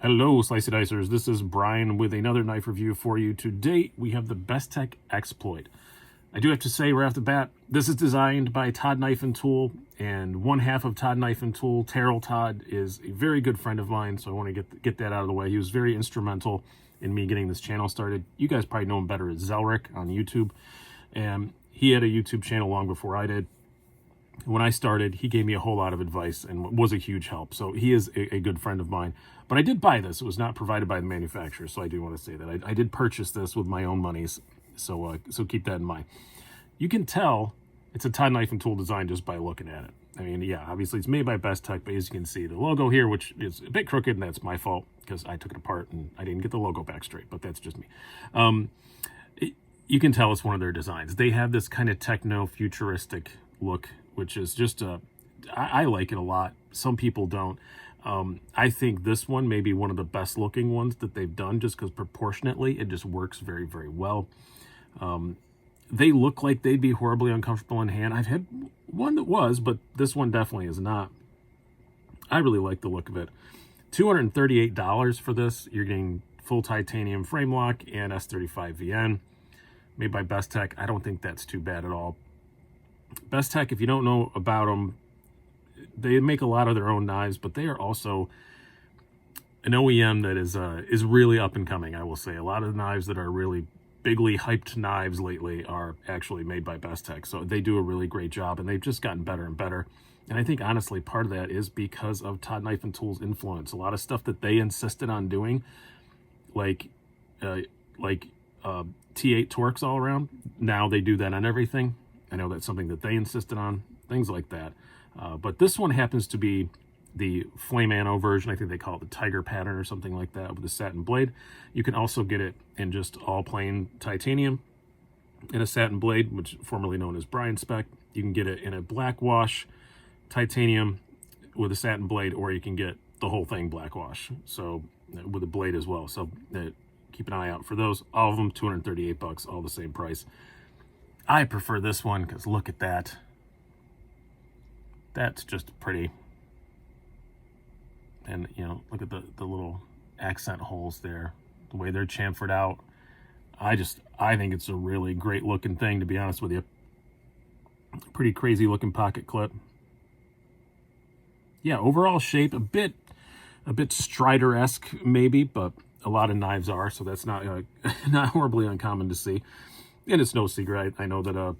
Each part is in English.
Hello, Slicey Dicers. This is Brian with another knife review for you. Today, we have the Bestech Exploit. I do have to say right off the bat, this is designed by Todd Knife Tool, and one half of Todd Knife Tool, Terrell Todd, is a very good friend of mine, so I want to get that out of the way. He was very instrumental in me getting this channel started. You guys probably know him better as Zelric on YouTube, and he had a YouTube channel long before I did. When I started, he gave me a whole lot of advice and was a huge help. So he is a good friend of mine. But I did buy this. It was not provided by the manufacturer, so I do want to say that. I did purchase this with my own monies, so keep that in mind. You can tell it's a Todd Knife Tool design just by looking at it. I mean, yeah, obviously it's made by Bestech, but as you can see, the logo here, which is a bit crooked, and that's my fault because I took it apart and I didn't get the logo back straight, but that's just me. You can tell it's one of their designs. They have this kind of techno-futuristic look, which is just I like it a lot. Some people don't. I think this one may be one of the best looking ones that they've done, just because proportionately it just works very, very well. They look like they'd be horribly uncomfortable in hand. I've had one that was, but this one definitely is not. I really like the look of it. $238 for this. You're getting full titanium frame lock and S35 VN, made by Bestech. I don't think that's too bad at all. Bestech, if you don't know about them, they make a lot of their own knives, but they are also an OEM that is really up and coming, I will say. A lot of the knives that are really bigly hyped knives lately are actually made by Bestech, so they do a really great job, and they've just gotten better and better. And I think, honestly, part of that is because of Todd Knife Tool's influence. A lot of stuff that they insisted on doing, like T8 Torx all around, now they do that on everything. I know that's something that they insisted on, things like that. But this one happens to be the Flame Anno version. I think they call it the Tiger pattern or something like that, with the satin blade. You can also get it in just all plain titanium in a satin blade, which is formerly known as Brian spec. You can get it in a black wash titanium with a satin blade, or you can get the whole thing black wash, so with a blade as well. So keep an eye out for those. All of them $238, all the same price. I prefer this one because look at that. That's just pretty. And, you know, look at the little accent holes there, the way they're chamfered out. I think it's a really great looking thing, to be honest with you. Pretty crazy looking pocket clip. Yeah, overall shape, a bit Strider-esque maybe, but a lot of knives are, so that's not not horribly uncommon to see. And it's no secret. I know that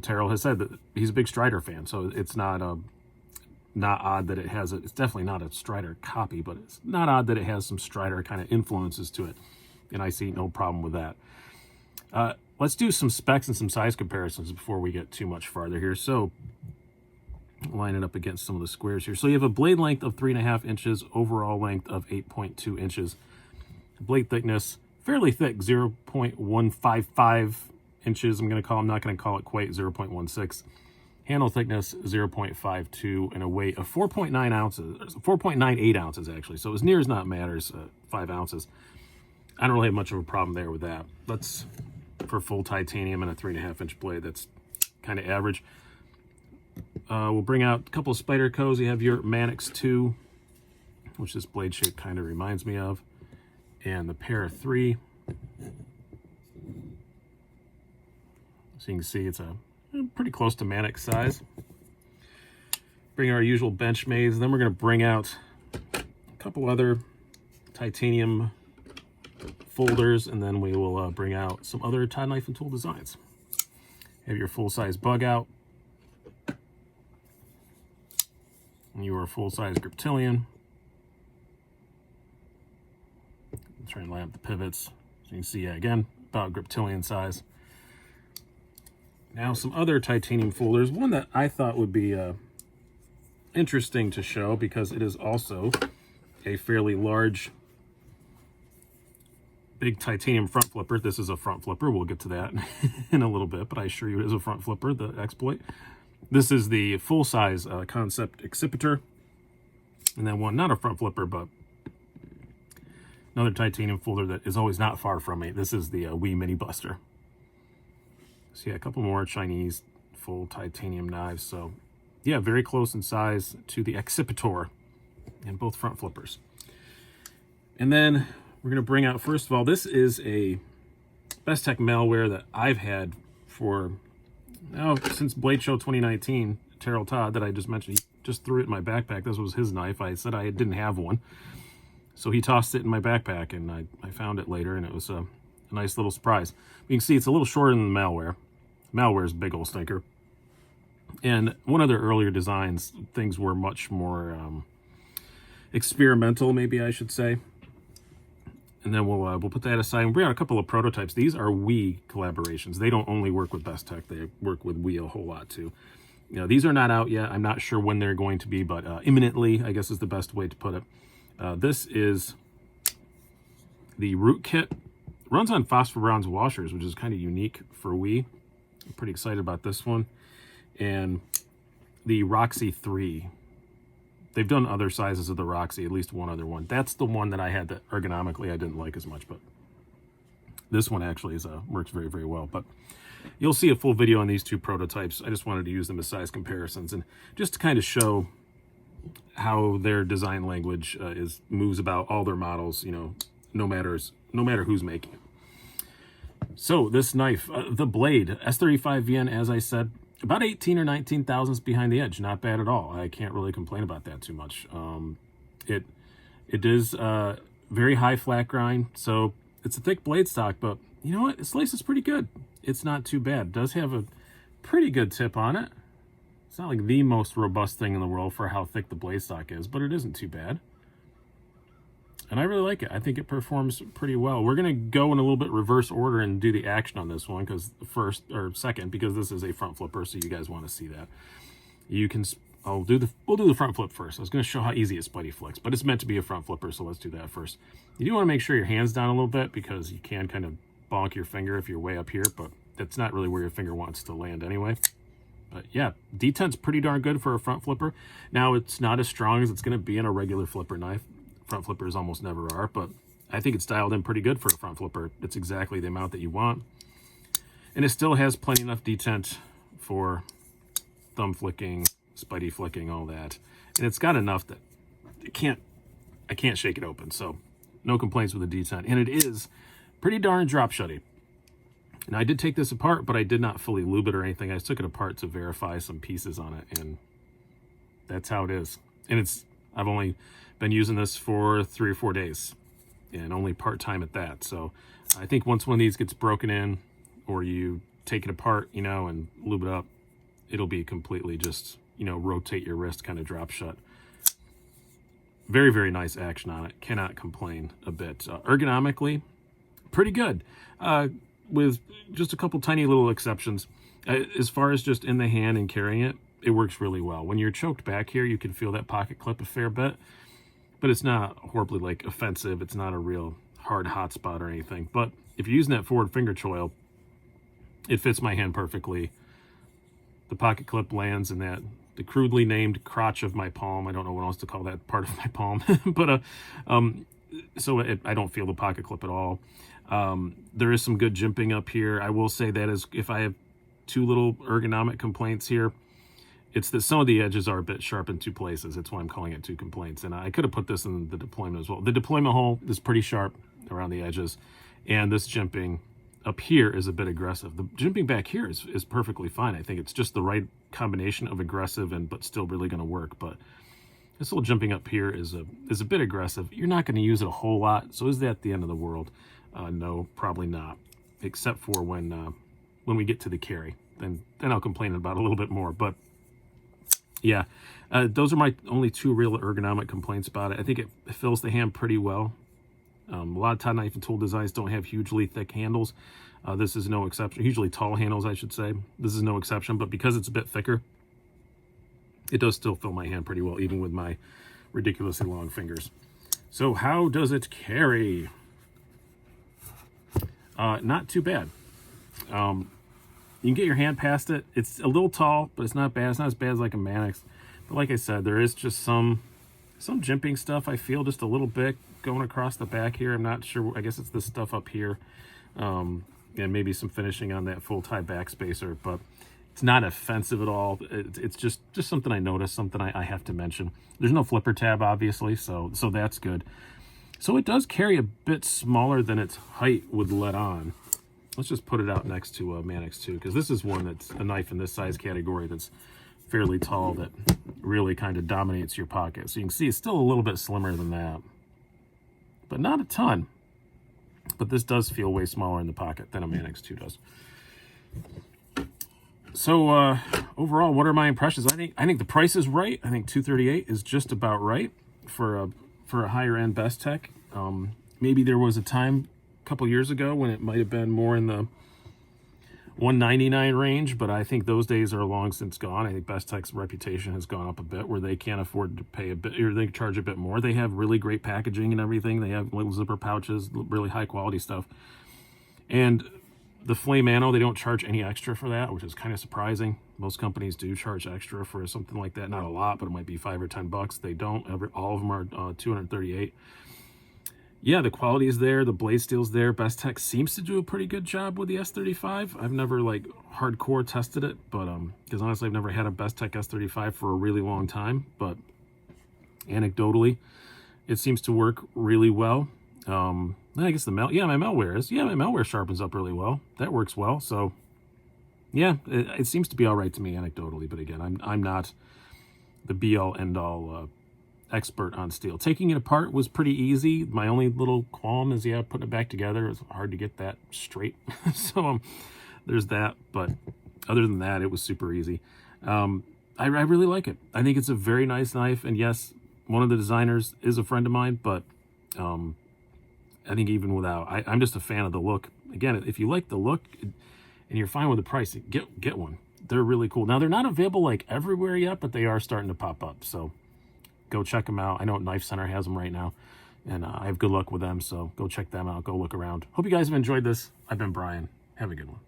Terrell has said that he's a big Strider fan, so it's not odd that it has it's definitely not a Strider copy, but it's not odd that it has some Strider kind of influences to it, and I see no problem with that. Let's do some specs and some size comparisons before we get too much farther here. So line it up against some of the squares here. So you have a blade length of 3.5 inches, overall length of 8.2 inches. Blade thickness, fairly thick, 0.155 inches. I'm not going to call it quite 0.16. Handle thickness, 0.52, and a weight of 4.9 ounces, 4.98 ounces actually. So as near as not matters, 5 ounces. I don't really have much of a problem there with that. That's for full titanium and a 3.5 inch blade. That's kind of average. We'll bring out a couple of Spydercos. You have your Mannix 2, which this blade shape kind of reminds me of, and the Para 3. So you can see it's pretty close to Mannix size. Bring our usual Benchmays. Then we're going to bring out a couple other titanium folders, and then we will bring out some other Todd Knife Tool designs. Have your full-size bug out. Your full-size Griptilian. Try and line up the pivots. So you can see, again, about Griptilian size. Now some other titanium folders. One that I thought would be interesting to show, because it is also a fairly large, big titanium front flipper. This is a front flipper. We'll get to that in a little bit, but I assure you it is a front flipper, the Exploit. This is the full-size Concept Excipitor. And then one, not a front flipper, but another titanium folder that is always not far from me. This is the Wee Mini Buster. So yeah, a couple more Chinese full titanium knives. So yeah, very close in size to the Excipitor, and both front flippers. And then we're going to bring out, first of all, this is a Bestech malware that I've had for, since Blade Show 2019. Todd that I just mentioned, he just threw it in my backpack. This was his knife. I said I didn't have one. So he tossed it in my backpack, and I found it later, and it was a nice little surprise. You can see it's a little shorter than the malware. Malware's a big old stinker. And one of their earlier designs, things were much more experimental, maybe I should say. And then we'll put that aside and bring out a couple of prototypes. These are Wii collaborations. They don't only work with Bestech, they work with Wii a whole lot too. These are not out yet. I'm not sure when they're going to be, but imminently, I guess is the best way to put it. This is the root kit. Runs on phosphor bronze washers, which is kind of unique for Wii. I'm pretty excited about this one. And the Roxy 3. They've done other sizes of the Roxy, at least one other one. That's the one that I had that ergonomically I didn't like as much, but this one actually works very, very well. But you'll see a full video on these two prototypes. I just wanted to use them as size comparisons and just to kind of show how their design language moves about all their models, no matter who's making it. So this knife, the blade, S35VN, as I said, about 18 or 19 thousandths behind the edge. Not bad at all. I can't really complain about that too much. It is very high flat grind, so it's a thick blade stock, but you know what? It slices pretty good. It's not too bad. It does have a pretty good tip on it. It's not like the most robust thing in the world for how thick the blade stock is, but it isn't too bad. And I really like it. I think it performs pretty well. We're going to go in a little bit reverse order and do the action on this one second, because this is a front flipper, so you guys want to see that. We'll do the front flip first. I was going to show how easy a spuddy flicks, but it's meant to be a front flipper, so let's do that first. You do want to make sure your hand's down a little bit because you can kind of bonk your finger if you're way up here, but that's not really where your finger wants to land anyway. But yeah, detent's pretty darn good for a front flipper. Now, it's not as strong as it's going to be in a regular flipper knife. Front flippers almost never are, but I think it's dialed in pretty good for a front flipper. It's exactly the amount that you want. And it still has plenty enough detent for thumb flicking, spuddy flicking, all that. And it's got enough that I can't shake it open, so no complaints with the detent. And it is pretty darn drop shutty. And I did take this apart, but I did not fully lube it or anything. I just took it apart to verify some pieces on it, and that's how it is. And I've only been using this for 3 or 4 days, and only part-time at that. So I think once one of these gets broken in, or you take it apart, and lube it up, it'll be completely just, rotate your wrist, kind of drop shut. Very, very nice action on it. Cannot complain a bit. Ergonomically, pretty good. With just a couple tiny little exceptions. As far as just in the hand and carrying it, it works really well. When you're choked back here, you can feel that pocket clip a fair bit, but it's not horribly offensive. It's not a real hard hot spot or anything. But if you're using that forward finger choil, it fits my hand perfectly. The pocket clip lands in the crudely named crotch of my palm. I don't know what else to call that part of my palm, but so I don't feel the pocket clip at all. There is some good jimping up here. I will say that if I have two little ergonomic complaints here, it's that some of the edges are a bit sharp in two places. That's why I'm calling it two complaints. And I could have put this in the deployment as well. The deployment hole is pretty sharp around the edges, and this jimping up here is a bit aggressive. The jimping back here is perfectly fine. I think it's just the right combination of aggressive but still really going to work. But this little jimping up here is a bit aggressive. You're not going to use it a whole lot, so is that the end of the world? No, probably not, except for when we get to the carry. Then I'll complain about it a little bit more. But yeah, those are my only two real ergonomic complaints about it. I think it fills the hand pretty well. A lot of Todd Knife Tool designs don't have hugely thick handles. This is no exception. Hugely tall handles, I should say. This is no exception, but because it's a bit thicker, it does still fill my hand pretty well, even with my ridiculously long fingers. So how does it carry? Not too bad. You can get your hand past it. It's a little tall, but it's not bad. It's not as bad as like a Mannix. But like I said, there is just some jimping stuff. I feel just a little bit going across the back here. I'm not sure. I guess it's this stuff up here. And maybe some finishing on that full tie backspacer, but it's not offensive at all. It's just something I noticed, something I have to mention. There's no flipper tab, obviously, so that's good. So it does carry a bit smaller than its height would let on. Let's just put it out next to Mannix 2, because this is one that's a knife in this size category that's fairly tall, that really kind of dominates your pocket. So you can see it's still a little bit slimmer than that, but not a ton. But this does feel way smaller in the pocket than a Mannix 2 does. So overall, what are my impressions? I think the price is right. I think $238 is just about right for a higher end Bestech. Maybe there was a time a couple years ago when it might have been more in the $199 range, but I think those days are long since gone. I think Bestech's reputation has gone up a bit, where they can't afford to pay a bit, or they charge a bit more. They have really great packaging and everything. They have little zipper pouches, really high quality stuff. And the flame ammo, they don't charge any extra for that, which is kind of surprising. Most companies do charge extra for something like that. Not a lot, but it might be $5 or $10. They don't. All of them are $238. Yeah, the quality is there. The blade steel's there. Bestech seems to do a pretty good job with the S35. I've never like hardcore tested it, but because honestly, I've never had a Bestech S35 for a really long time. But anecdotally, it seems to work really well. I guess my malware sharpens up really well. That works well. So yeah, it seems to be all right to me anecdotally. But again, I'm not the be all end all expert on steel. Taking it apart was pretty easy. My only little qualm is putting it back together. It's hard to get that straight. So there's that. But other than that, it was super easy. I really like it. I think it's a very nice knife. And yes, one of the designers is a friend of mine, but I think even without, I'm just a fan of the look. Again, if you like the look and you're fine with the price, get one. They're really cool. Now, they're not available like everywhere yet, but they are starting to pop up. So go check them out. I know Knife Center has them right now, and I have good luck with them. So go check them out. Go look around. Hope you guys have enjoyed this. I've been Brian. Have a good one.